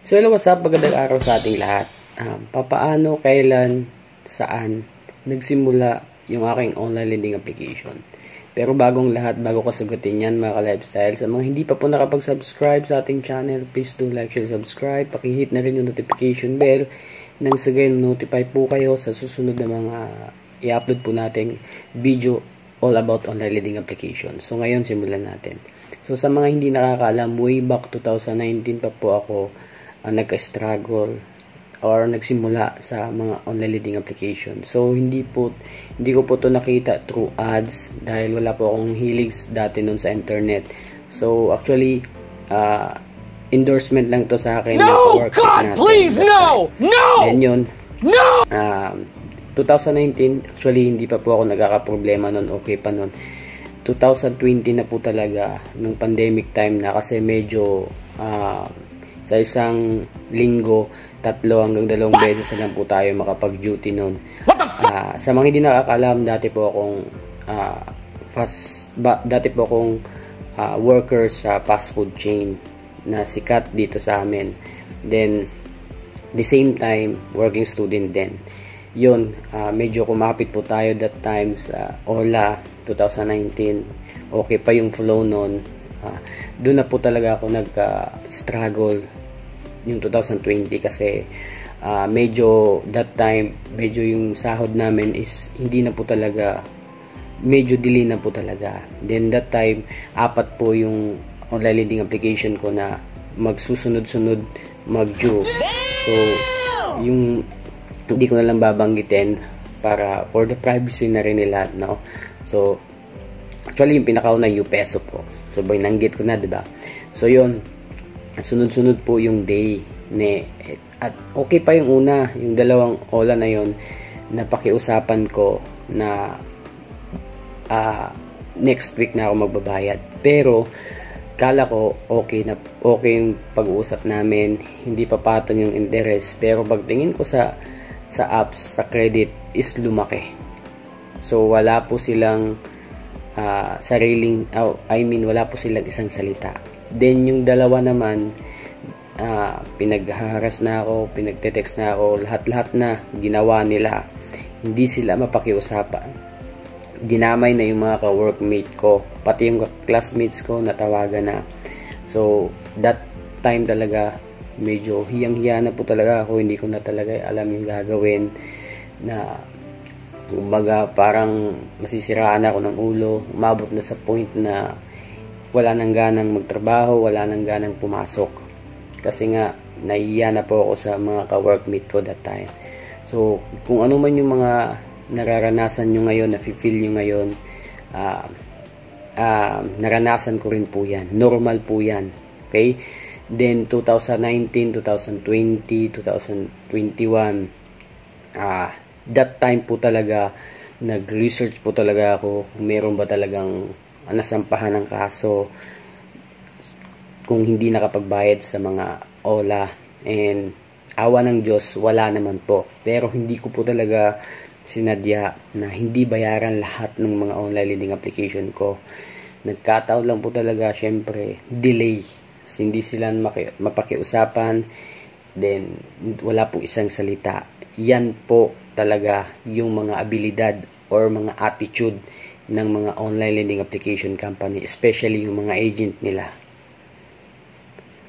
So hello, what's up? Magandang araw sa ating lahat. Papaano, kailan, saan nagsimula yung aking online lending application. Pero bagong lahat, bago ko sagutin yan mga ka-lifestyle, sa mga hindi pa po nakapag-subscribe sa ating channel, please do like, share, subscribe. Pakihit na rin yung notification bell nang sa gayon notify po kayo sa susunod na mga i-upload po nating video all about online lending application. So ngayon, simulan natin. So sa mga hindi nakakaalam, way back 2019 pa po ako nagka-struggle or nagsimula sa mga online lending application. So hindi ko po to nakita through ads dahil wala po akong hilig dati nun sa internet. So actually endorsement lang to sa akin. No, God, please, no! No! And yun, no! 2019, actually hindi pa po ako nagkakaproblema nun, okay pa nun. 2020 na po talaga, nung pandemic time na, kasi medyo sa isang linggo, 3 hanggang 2 beses na lang po tayo makapag-duty nun. Sa mga hindi nakakaalam, dati po akong worker sa fast food chain na sikat dito sa amin. Then, the same time, working student din. Yun, medyo kumapit po tayo that time sa OLA 2019. Okay pa yung flow nun. Doon na po talaga ako nag-struggle yung 2020 kasi medyo that time, medyo yung sahod namin is hindi na po talaga, medyo delay na po talaga. Then that time, 4 po yung online lending application ko na magsusunod-sunod mag-due. So, yung hindi ko na lang babanggitin para for the privacy na rin nila, no? So, actually, yung pinakauna yung peso po. So, binanggit ko na, diba? So, yun, sunod-sunod po yung day at okay pa yung una, yung 2 OLA na yun, napakiusapan ko na next week na ako magbabayad. Pero, kala ko okay yung pag-uusap namin, hindi pa patong yung interest. Pero pagtingin ko sa apps, sa credit is lumaki. So wala po silang wala po silang isang salita. Then yung 2 naman, pinaghaharas na ako, pinagte-text na ako, lahat na ginawa nila. Hindi sila mapakiusapan. Dinamay na yung mga ka-workmate ko, pati yung classmates ko natawagan na. So that time talaga medyo hiyang-hiya na po talaga ako, hindi ko na talaga alam yung gagawin, na kumbaga parang masisiraan ako ng ulo. Umabot na sa point na wala nang ganang magtrabaho, wala nang ganang pumasok kasi nga nahihiya na po ako sa mga ka-workmate ko that time. So kung ano man yung mga nararanasan nyo ngayon, nafe-feel nyo ngayon, naranasan ko rin po yan, normal po yan, okay? Then 2019, 2020, 2021, that time po talaga nag-research po talaga ako kung meron ba talagang nasampahan ng kaso kung hindi nakapagbayad sa mga OLA, and awa ng Diyos wala naman po. Pero hindi ko po talaga sinadya na hindi bayaran lahat ng mga online lending application ko. Nagkataon lang po talaga, syempre delay, hindi sila mapakiusapan, then wala po isang salita. Yan po talaga yung mga abilidad or mga attitude ng mga online lending application company, especially yung mga agent nila.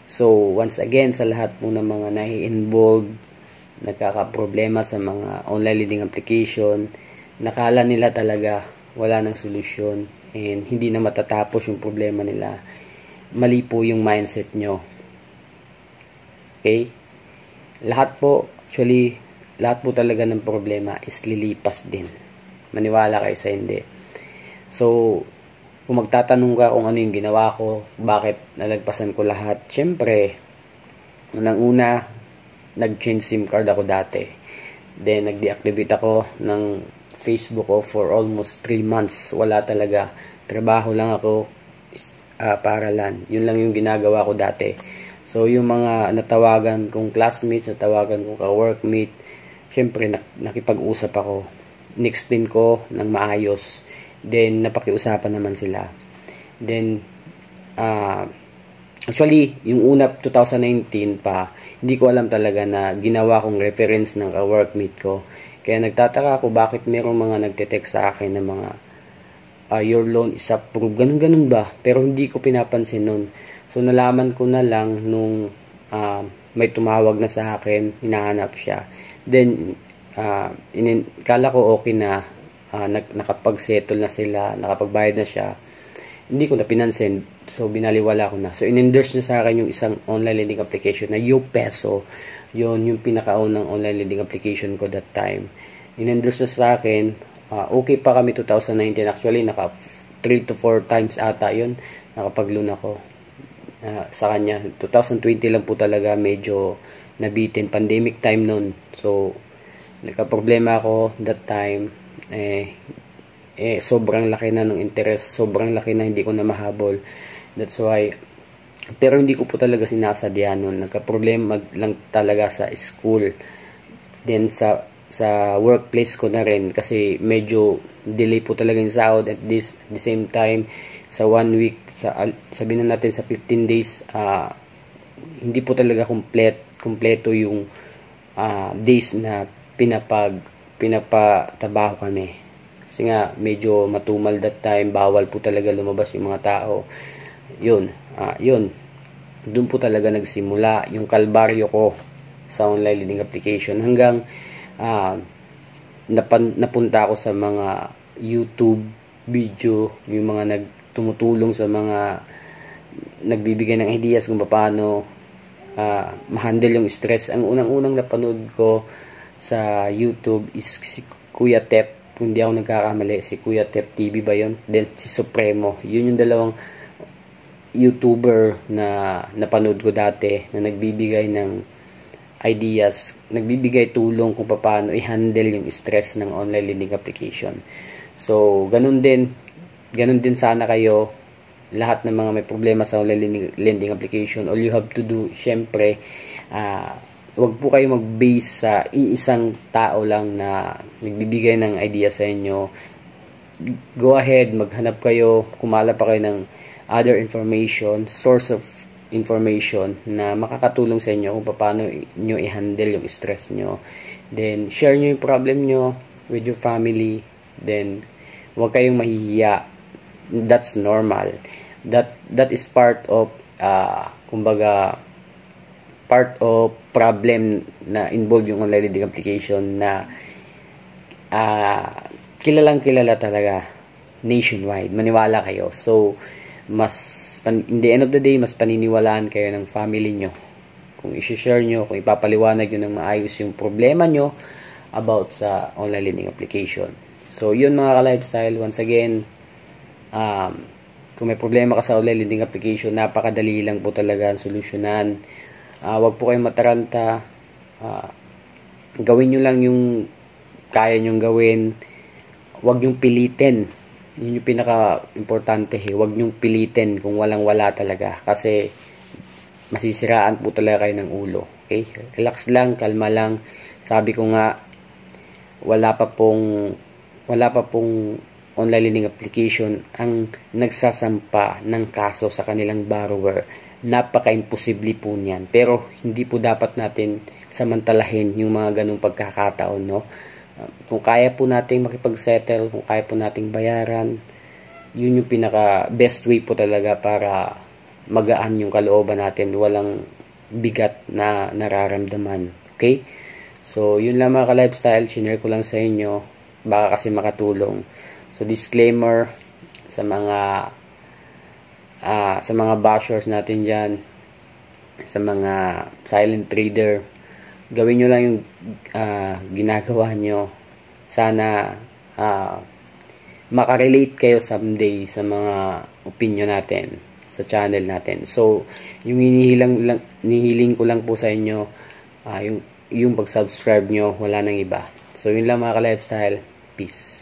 So once again, sa lahat po ng mga nai-involved, nagkakaproblema sa mga online lending application, nakala nila talaga wala nang solusyon and hindi na matatapos yung problema nila. Mali po yung mindset nyo. Okay? Lahat po po talaga ng problema is lilipas din. Maniwala kayo sa hindi. So, kung magtatanong ka kung ano yung ginawa ko, bakit nalagpasan ko lahat, syempre, unang-una, nag-change SIM card ako dati. Then, nag-deactivate ako ng Facebook ko for almost 3 months. Wala talaga. Trabaho lang ako, paralan. Yun lang yung ginagawa ko dati. So, yung mga natawagan kong classmates, natawagan kong ka-workmate, syempre, nakipag-usap ako. In-explain ko ng maayos. Then, napakiusapan naman sila. Then, Actually, yung una 2019 pa, hindi ko alam talaga na ginawa kong reference ng ka-workmate ko. Kaya nagtataka ako bakit merong mga nagte-text sa akin ng mga your loan is approved, ganun ba, pero hindi ko pinapansin nun. So nalaman ko na lang nung may tumawag na sa akin, hinahanap siya, then kala ko okay na, nakapag-settle na sila, nakapagbayad na siya, hindi ko na pinansin. So binaliwala ko na. So in-endorse niya sa akin yung isang online lending application na YouPeso. Yun yung pinakaunang online lending application ko that time. In-endorse niya sa akin. Okay pa kami 2019. Actually, naka 3 to 4 times ata yun. Nakapag-loan ako sa kanya. 2020 lang po talaga medyo nabitin. Pandemic time nun. So, nagka-problema ako that time. Sobrang laki na ng interest. Sobrang laki na hindi ko na mahabol. That's why, pero hindi ko po talaga sinasadya nun. Nagka-problema lang talaga sa school. Then sa workplace ko na rin kasi medyo delay po talaga yung sahod. At the same time, sa 1 week, sabihin na natin sa 15 days, hindi po talaga kompleto yung days na pinapatabaho kami. Kasi nga, medyo matumal that time, bawal po talaga lumabas yung mga tao. Yun. Doon po talaga nagsimula yung kalbaryo ko sa online lending application. Hanggang napunta ako sa mga YouTube video, yung mga tumutulong sa mga nagbibigay ng ideas kung paano ma-handle yung stress. Ang unang-unang napanood ko sa YouTube is si Kuya Tep. Kung hindi ako nagkakamali, si Kuya Tep TV ba yun? Then si Supremo. Yun yung dalawang YouTuber na napanood ko dati na nagbibigay ng ideas, nagbibigay tulong kung paano i-handle yung stress ng online lending application. So, ganun din sana kayo, lahat ng mga may problema sa online lending application. All you have to do, syempre, wag po kayo mag-base sa iisang tao lang na nagbibigay ng idea sa inyo. Go ahead, maghanap kayo, kumala pa kayo ng other information, source of information na makakatulong sa inyo kung paano nyo i-handle yung stress nyo. Then, share nyo yung problem nyo with your family. Then, huwag kayong mahihiya. That's normal. That is part of, kumbaga, part of problem na involved yung online lending application na kilalang kilala talaga nationwide. Maniwala kayo. So, in the end of the day, mas paniniwalaan kayo ng family nyo. Kung i-share nyo, kung ipapaliwanag nyo ng maayos yung problema nyo about sa online lending application. So, yun mga ka-lifestyle. Once again, kung may problema ka sa online lending application, napakadali lang po talaga ang solusyonan. Wag po kayong mataranta. Gawin nyo lang yung kaya nyong gawin. Wag nyong pilitin. Yun yung pinaka-importante. Huwag niyong pilitin kung walang-wala talaga. Kasi masisiraan po talaga kayo ng ulo. Okay? Relax lang, kalma lang. Sabi ko nga, wala pa pong online lending application ang nagsasampa ng kaso sa kanilang borrower. Napaka-imposible po niyan. Pero hindi po dapat natin samantalahin yung mga ganung pagkakataon, no? Kung kaya po nating makipag-settle, kung kaya po nating bayaran, yun yung pinaka best way po talaga para magaan yung kalooban natin, walang bigat na nararamdaman. Okay? So, yun lang mga ka-lifestyle, shinare ko lang sa inyo, baka kasi makatulong. So, disclaimer sa mga bashers natin dyan, sa mga silent trader, gawin nyo lang yung ginagawa nyo. Sana makarelate kayo someday sa mga opinion natin sa channel natin. So, yung hinihiling ko lang po sa inyo, yung pag-subscribe nyo, wala nang iba. So, yun lang mga ka-lifestyle. Peace.